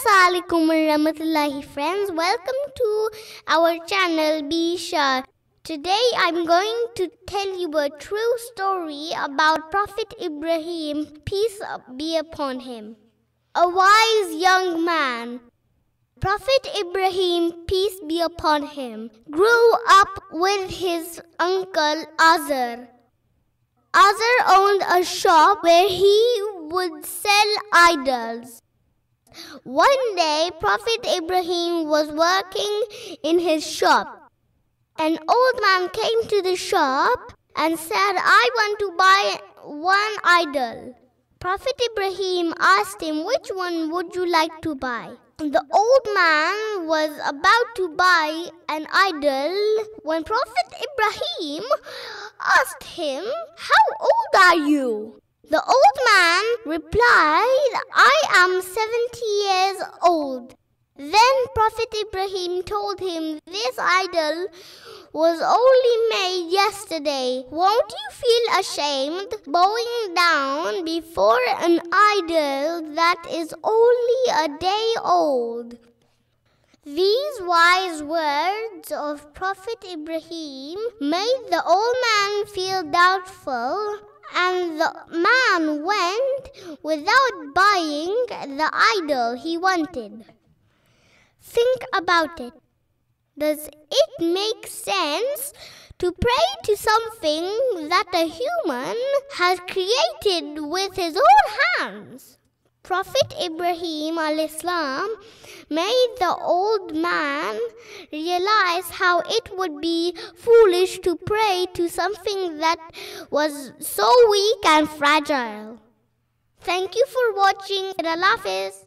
Assalamualaikum warahmatullahi friends. Welcome to our channel Bisha. Today I'm going to tell you a true story about Prophet Ibrahim, peace be upon him. A wise young man. Prophet Ibrahim, peace be upon him, grew up with his uncle Azar. Azar owned a shop where he would sell idols. One day, Prophet Ibrahim was working in his shop. An old man came to the shop and said, "I want to buy one idol." Prophet Ibrahim asked him, "Which one would you like to buy?" The old man was about to buy an idol when Prophet Ibrahim asked him, "How old are you?" The old man replied, "I am 70 years old." Then Prophet Ibrahim told him, "This idol was only made yesterday. Won't you feel ashamed bowing down before an idol that is only a day old?" These wise words of Prophet Ibrahim made the old man feel doubtful, and the man went without buying the idol he wanted. Think about it. Does it make sense to pray to something that a human has created with his own hands? Prophet Ibrahim al-Islam made the old man realize how it would be foolish to pray to something that was so weak and fragile. Thank you for watching. Allah Hafiz.